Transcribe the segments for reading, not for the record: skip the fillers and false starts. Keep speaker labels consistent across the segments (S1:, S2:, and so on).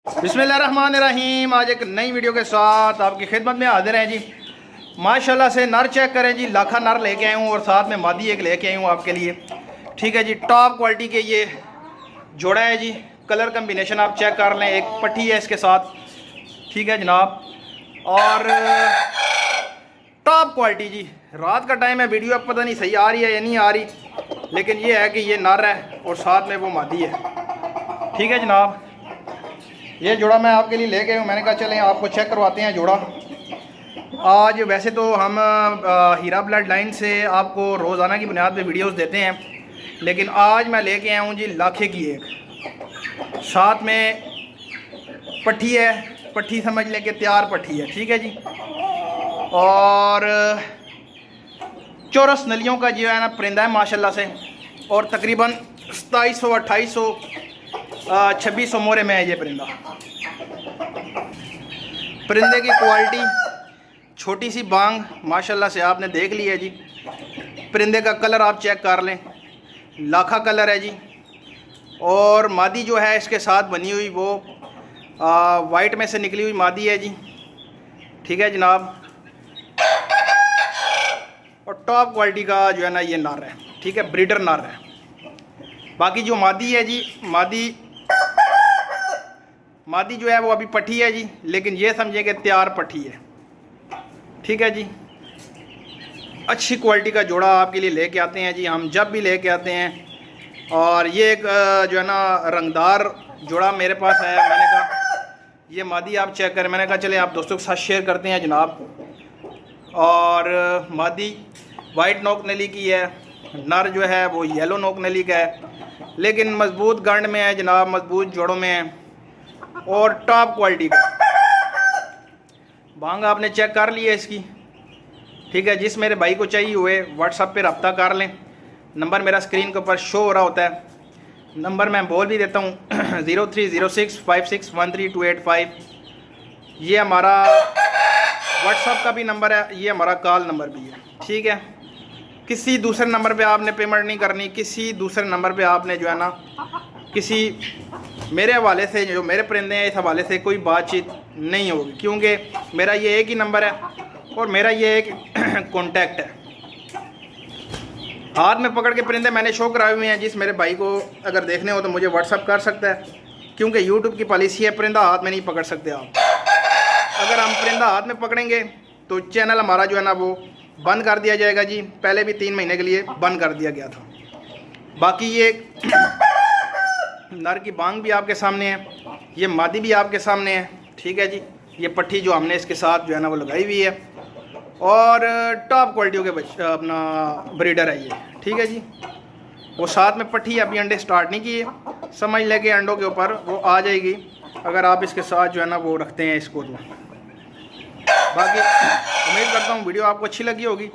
S1: बिस्मिल्लाहिर्रहमानिर्रहीम। आज एक नई वीडियो के साथ आपकी खिदमत में हाजिर हैं जी। माशाल्लाह से नर चेक करें जी, लाखा नर लेके आया हूँ और साथ में मादी एक लेके आई हूँ आपके लिए। ठीक है जी, टॉप क्वालिटी के ये जोड़ा है जी। कलर कम्बिनेशन आप चेक कर लें, एक पट्टी है इसके साथ। ठीक है जनाब, और टॉप क्वालिटी जी। रात का टाइम है, वीडियो अब पता नहीं सही आ रही है या नहीं आ रही, लेकिन ये है कि ये नर है और साथ में वो मादी है। ठीक है जनाब, ये जोड़ा मैं आपके लिए लेके हूँ। मैंने कहा चलें आपको चेक करवाते हैं जोड़ा। आज वैसे तो हम हीरा ब्लड लाइन से आपको रोज़ाना की बुनियाद पे वीडियोस देते हैं, लेकिन आज मैं लेके आया हूँ जी लाखे की एक, साथ में पट्टी है। पट्टी समझ लें कि तैयार पट्टी है। ठीक है जी, और चौरस नलियों का जो है ना परिंदा है माशाल्लाह से, और तकरीबन 2700 2800 2600 मोरे में है ये परिंदा। परिंदे की क्वालिटी, छोटी सी बांग माशाल्लाह से आपने देख ली है जी। परिंदे का कलर आप चेक कर लें, लाखा कलर है जी। और मादी जो है इसके साथ बनी हुई वो वाइट में से निकली हुई मादी है जी। ठीक है जनाब, और टॉप क्वालिटी का जो है ना ये नर है। ठीक है, ब्रीडर नर है। बाकी जो मादी है जी, मादी जो है वो अभी पट्टी है जी, लेकिन ये समझे कि तैयार पट्टी है। ठीक है जी, अच्छी क्वालिटी का जोड़ा आपके लिए लेके आते हैं जी हम, जब भी लेके आते हैं। और ये एक जो है ना रंगदार जोड़ा मेरे पास है। मैंने कहा ये मादी आप चेक करें, मैंने कहा चले आप दोस्तों के साथ शेयर करते हैं जनाब। और मादी वाइट नोक नली की है, नर जो है वो येलो नोक नली का है, लेकिन मजबूत गंड में है जनाब, मजबूत जोड़ों में है और टॉप क्वालिटी का। बांग आपने चेक कर ली है इसकी। ठीक है, जिस मेरे भाई को चाहिए हुए व्हाट्सएप पे रब्ता कर लें। नंबर मेरा स्क्रीन के ऊपर शो हो रहा होता है, नंबर मैं बोल भी देता हूँ 0306561328 ये हमारा व्हाट्सएप का भी नंबर है, ये हमारा कॉल नंबर भी है। ठीक है, किसी दूसरे नंबर पे आपने पेमेंट नहीं करनी, किसी दूसरे नंबर पे आपने जो है ना किसी मेरे हवाले से, जो मेरे परिंदे हैं इस हवाले से कोई बातचीत नहीं होगी, क्योंकि मेरा ये एक ही नंबर है और मेरा ये एक कॉन्टैक्ट है। हाथ में पकड़ के परिंदे मैंने शो कराए हुए हैं। जिस मेरे भाई को अगर देखने हो तो मुझे व्हाट्सअप कर सकता है, क्योंकि यूट्यूब की पॉलिसी है परिंदा हाथ में नहीं पकड़ सकते आप। अगर हम परिंदा हाथ में पकड़ेंगे तो चैनल हमारा जो है ना वो बंद कर दिया जाएगा जी। पहले भी 3 महीने के लिए बंद कर दिया गया था। बाकी ये नर की बांग भी आपके सामने है, ये मादी भी आपके सामने है। ठीक है जी, ये पट्टी जो हमने इसके साथ जो है ना वो लगाई हुई है, और टॉप क्वालिटी के अपना ब्रीडर है ये। ठीक है जी, वो साथ में पट्टी अभी अंडे स्टार्ट नहीं किए, समझ लेके अंडों के ऊपर वो आ जाएगी अगर आप इसके साथ जो है ना वो रखते हैं इसको तो। बाकी उम्मीद करता हूँ वीडियो आपको अच्छी लगी होगी।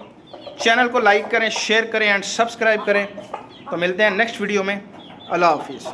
S1: चैनल को लाइक करें, शेयर करें एंड सब्सक्राइब करें। तो मिलते हैं नेक्स्ट वीडियो में। अल्लाह हाफिज़।